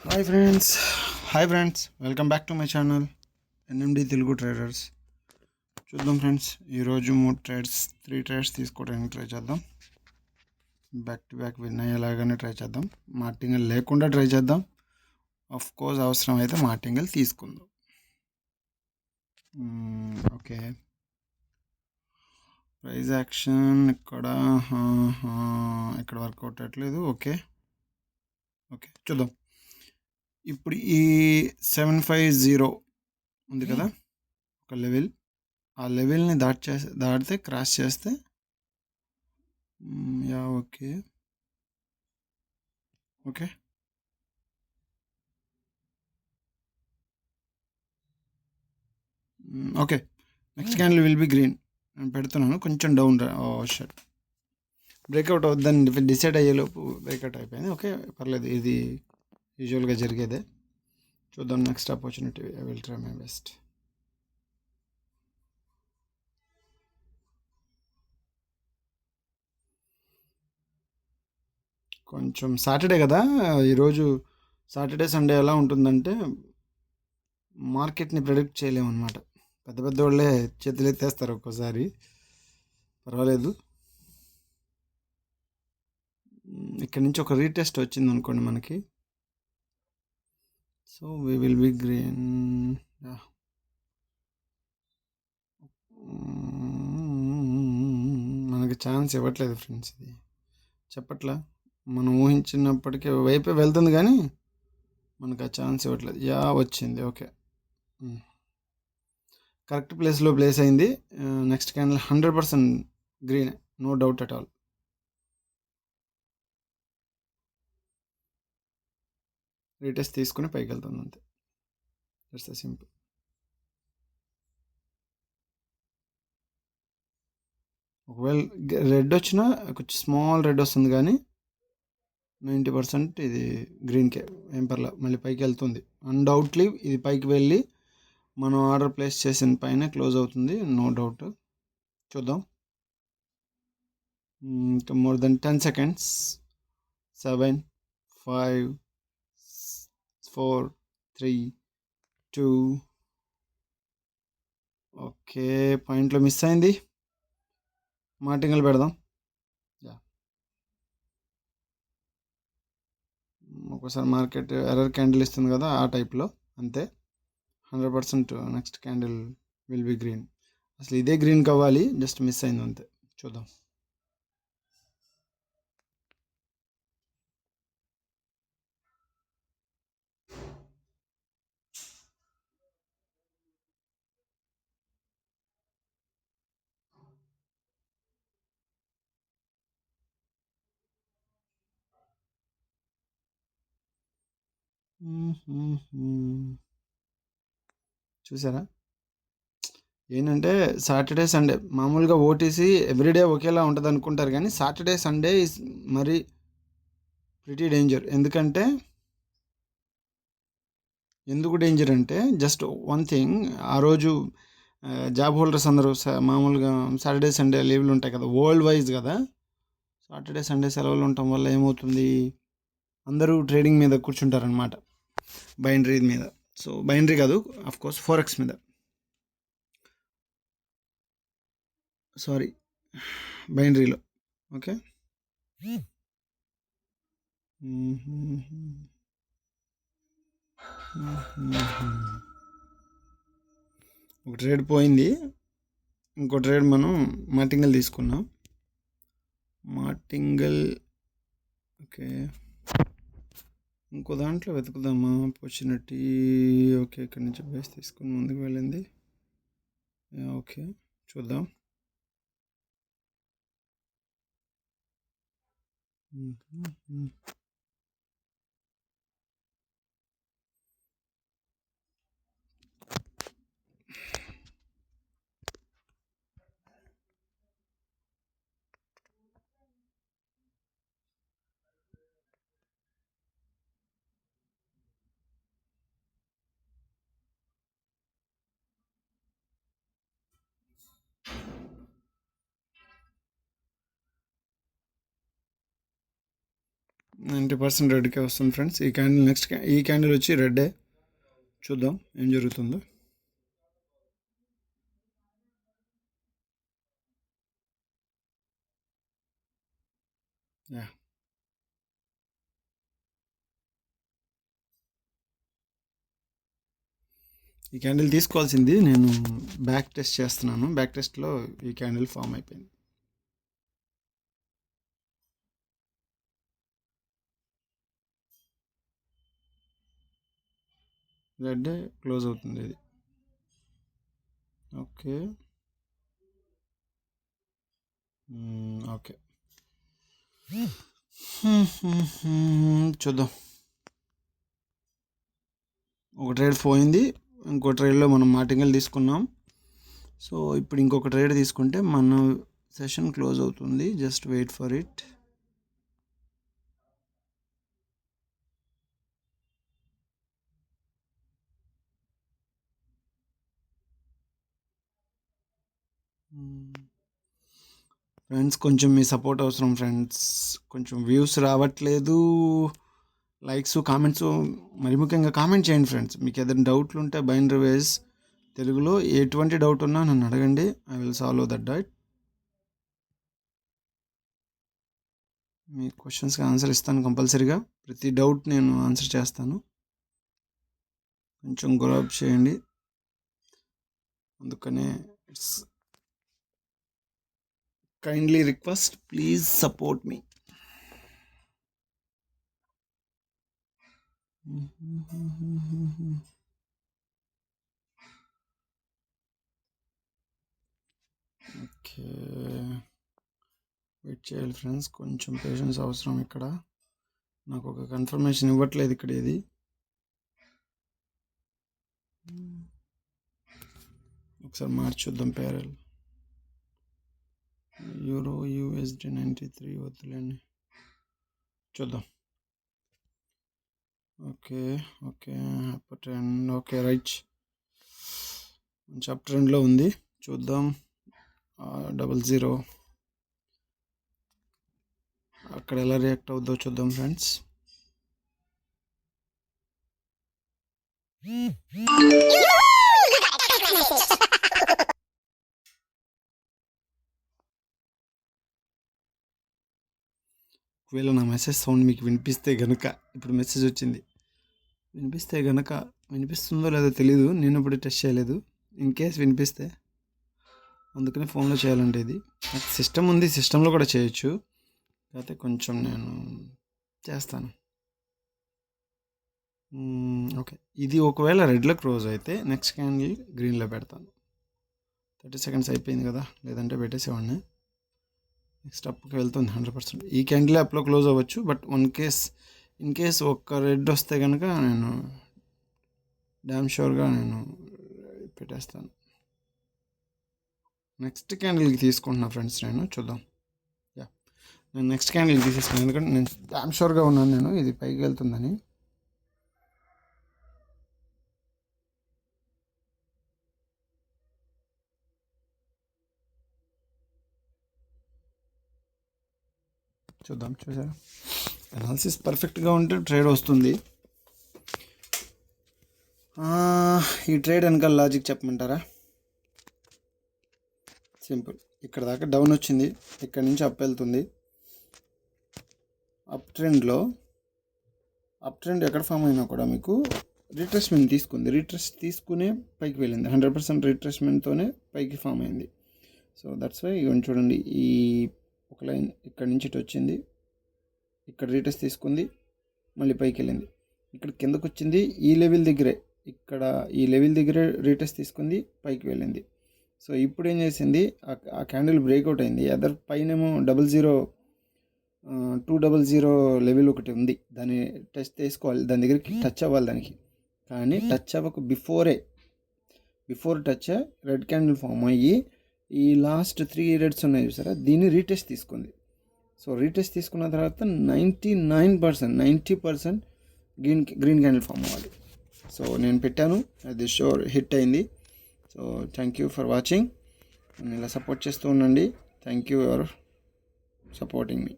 Hi friends hi friends welcome back to my channel NMD Telugu traders. చూద్దాం friends, ఈరోజు three trades తీసుకోవడానికి try చేద్దాం. Back to back win అయ్యేలాగానే try చేద్దాం. Martingale లేకుండా ట్రై చేద్దాం. ఆఫ్ కోర్స్ అవసరం అయితే మార్టింగల్ తీసుకుందాం. ఓకే, ప్రైజ్ యాక్షన్ ఇక్కడ వర్కౌట్ అవ్వట్లేదు. ఓకే ఓకే చూద్దాం. ఇప్పుడు ఈ 750 ఉంది కదా ఒక లెవెల్, ఆ లెవెల్ని దాటితే క్రాస్ చేస్తే yeah okay okay okay next candle will be green. నేను పెడుతున్నాను కొంచెం డౌన్. షర్ట్ బ్రేక్అవుట్ అవుద్దని డిసైడ్ అయ్యేలోపు బ్రేక్అవుట్ అయిపోయింది. ఓకే పర్లేదు, ఇది యూజువల్గా జరిగేదే. చూద్దాం next opportunity. I will try my best. కొంచెం సాటర్డే కదా ఈరోజు. సాటర్డే సండే ఎలా ఉంటుందంటే మార్కెట్ని ప్రెడిక్ట్ చేయలేము అనమాట. పెద్ద పెద్ద వాళ్ళే చేతులు ఎత్తేస్తారు ఒక్కోసారి. పర్వాలేదు, ఇక్కడ నుంచి ఒక రీటెస్ట్ వచ్చింది అనుకోండి మనకి. So we will be green. మనకి ఛాన్స్ ఇవ్వట్లేదు ఫ్రెండ్స్. ఇది చెప్పట్లా, మనం ఊహించినప్పటికీ వైపే వెళ్తుంది కానీ మనకు ఆ ఛాన్స్ ఇవ్వట్లేదు. యా వచ్చింది. ఓకే, కరెక్ట్ ప్లేస్లో ప్లేస్ అయింది. Next candle 100% green, no doubt at all. Retest తీసుకుని పైకి వెళ్తుంది అంతే. That's the simple. ఒకవేళ రెడ్ వచ్చినా కొంచెం స్మాల్ రెడ్ వస్తుంది కానీ 90% ఇది గ్రీన్కే. ఏం పర్లే, మళ్ళీ పైకి వెళ్తుంది. అన్డౌట్లీ ఇది పైకి వెళ్ళి మనం ఆర్డర్ ప్లేస్ చేసిన పైన క్లోజ్ అవుతుంది, నో డౌట్. చూద్దాం. ఇంకా మోర్ దెన్ 10 seconds. 7 5 4 3 2. ఓకే, పాయింట్లో మిస్ అయింది. మార్టింగల్ పెడదాం. ఒకసారి మార్కెట్ ఎర్రర్ క్యాండిల్ ఇస్తుంది కదా, ఆ టైప్లో అంతే. 100% next candle will be green. అసలు ఇదే గ్రీన్ కావాలి, జస్ట్ మిస్ అయింది అంతే. చూద్దాం. చూసారా ఏంటంటే సాటర్డే సండే మామూలుగా ఓటీసీ ఎవ్రీడే ఒకేలా ఉంటుంది అనుకుంటారు, కానీ సాటర్డే సండే ఇస్ మరి ప్రిటీ డేంజర్. ఎందుకు డేంజర్ అంటే జస్ట్ వన్ థింగ్. ఆ రోజు జాబ్ హోల్డర్స్ అందరూ మామూలుగా సాటర్డే సండే లీవ్లు ఉంటాయి కదా, వరల్డ్ వైజ్ కదా. సాటర్డే సండే సెలవులు ఉండటం వల్ల ఏమవుతుంది, అందరూ ట్రేడింగ్ మీద కూర్చుంటారనమాట, బైనరీ మీద. సో బైనరీ కాదు, ఆఫ్ కోర్స్ ఫోరెక్స్ మీద. సారీ, బైనరీలో. ఓకే, ఒక ట్రేడ్ పోయింది, ఇంకో ట్రేడ్ మనం మార్టింగల్ తీసుకున్నాం. మార్టింగల్ ఓకే, ఇంకో దాంట్లో వెతుకుదామా ఆపర్చునిటీ. ఓకే, ఇక్కడి నుంచి బేస్ తీసుకుని ముందుకు వెళ్ళింది. ఓకే చూద్దాం. 90% రెడ్కే వస్తుంది ఫ్రెండ్స్. ఈ క్యాండిల్ ఈ క్యాండిల్ వచ్చి రెడ్డే. చూద్దాం ఏం జరుగుతుందో. యా, ఈ క్యాండిల్ తీసుకోవాల్సింది, నేను బ్యాక్ టెస్ట్ చేస్తున్నాను. బ్యాక్ టెస్ట్లో ఈ క్యాండిల్ ఫామ్ అయిపోయింది. రెడ్ క్లోజ్ అవుతుంది ఇది. ఓకే ఓకే, చూద్దాం. ఒక ట్రేడ్ పోయింది, ఇంకో ట్రేడ్లో మనం మార్టింగల్ తీసుకున్నాం. సో ఇప్పుడు ఇంకొక ట్రేడ్ తీసుకుంటే మన సెషన్ క్లోజ్ అవుతుంది. Just wait for it. Friends కొంచెం మీ సపోర్ట్ అవసరం ఫ్రెండ్స్. కొంచెం వ్యూస్ రావట్లేదు, లైక్స్, కామెంట్స్, మరి ముఖ్యంగా కామెంట్ చేయండి ఫ్రెండ్స్. మీకు ఏదైనా డౌట్లు ఉంటే బైనరీ వేస్ తెలుగులో ఎటువంటి డౌట్ ఉన్నా నన్ను అడగండి. I will solve that doubt. మీ క్వశ్చన్స్కి ఆన్సర్ ఇస్తాను కంపల్సరీగా. ప్రతి డౌట్ నేను ఆన్సర్ చేస్తాను. కొంచెం గ్రోఅప్ చేయండి. అందుకనే it's kindly request, please support me. Okay, wait చేయాలి ఫ్రెండ్స్. కొంచెం పేషెన్స్ అవసరం. ఇక్కడ నాకు ఒక కన్ఫర్మేషన్ ఇవ్వట్లేదు ఇక్కడ ఇది. ఒకసారి మార్చి చూద్దాం. ప్యారల్ యూరో యూఎస్డి 93 వద్దులేండి, చూద్దాం. Okay okay, up trend. Okay right, మంచి అప్ ట్రెండ్లో ఉంది. చూద్దాం. 00 అక్కడ ఎలా రియాక్ట్ అవుద్దో చూద్దాం ఫ్రెండ్స్. ఒకవేళ నా మెసేజ్ సౌండ్ మీకు వినిపిస్తే గనుక, ఇప్పుడు మెసేజ్ వచ్చింది, వినిపిస్తే గనుక, వినిపిస్తుందో లేదో తెలీదు, నేను ఇప్పుడు టెస్ట్ చేయలేదు. ఇన్ కేస్ వినిపిస్తే, అందుకని ఫోన్లో చేయాలంటే ఇది నాకు సిస్టమ్ ఉంది, సిస్టంలో కూడా చేయొచ్చు. అయితే కొంచెం నేను చేస్తాను. ఓకే, ఇది ఒకవేళ రెడ్లో క్లోజ్ అయితే నెక్స్ట్ క్యాండిల్ గ్రీన్లో పెడతాను. 30 సెకండ్స్ అయిపోయింది కదా, లేదంటే పెట్టేసేవాడిని. నెక్స్ట్ అప్కి వెళ్తుంది 100%. ఈ క్యాండిల్ అప్లో క్లోజ్ అవ్వచ్చు, బట్ ఇన్ కేస్ ఒక్క రెడ్ వస్తే కనుక నేను డ్యామ్ షూర్గా నేను పెట్టేస్తాను. నెక్స్ట్ క్యాండిల్కి తీసుకుంటున్నా ఫ్రెండ్స్ నేను. చూద్దాం. యా, నేను నెక్స్ట్ క్యాండిల్ తీసేసుకున్నాను, ఎందుకంటే నేను డ్యామ్ షూర్గా ఉన్నాను నేను ఇది పైకి వెళ్తుందని. చూద్దాం. చూసారా, అనాలిసిస్ పర్ఫెక్ట్గా ఉంటే ట్రేడ్ వస్తుంది. ఈ ట్రేడ్ వెనకాల లాజిక్ చెప్పమంటారా? సింపుల్. ఇక్కడ దాకా డౌన్ వచ్చింది, ఇక్కడ నుంచి అప్ వెళ్తుంది. అప్ ట్రెండ్ ఎక్కడ ఫామ్ అయినా కూడా మీకు రిట్రేస్మెంట్ తీసుకుంది. తీసుకునే పైకి వెళ్ళింది. 100% రిట్రేస్మెంట్తోనే పైకి ఫామ్ అయింది. సో దట్స్ వై ఇవన్నీ చూడండి. ఈ ఒక లైన్ ఇక్కడ నుంచి ఇటు వచ్చింది, ఇక్కడ రీటెస్ట్ తీసుకుంది, మళ్ళీ పైకి వెళ్ళింది. ఇక్కడ కిందకు వచ్చింది, ఈ లెవెల్ దగ్గరే, ఇక్కడ ఈ లెవెల్ దగ్గరే రీటెస్ట్ తీసుకుంది, పైకి వెళ్ళింది. సో ఇప్పుడు ఏం చేసింది, ఆ క్యాండిల్ బ్రేక్అవుట్ అయింది. అదర్ పైనేమో 200 లెవెల్ ఒకటి ఉంది, దాన్ని టచ్ చేసుకోవాలి, దాని దగ్గరికి టచ్ అవ్వాలి దానికి. కానీ టచ్ అవ్వక before touch red candle form అయ్యి ఈ లాస్ట్ 3 రెడ్స్ ఉన్నాయి చూసారా, దీన్ని రీటెస్ట్ తీసుకుంది. సో రీటెస్ట్ తీసుకున్న తర్వాత 90% గ్రీన్ క్యాండిల్ ఫామ్ అవ్వాలి. సో నేను పెట్టాను, అది షూర్ హిట్ అయింది. So thank you for watching. నన్ను ఇలా సపోర్ట్ చేస్తూ ఉండండి. Thank you for supporting me.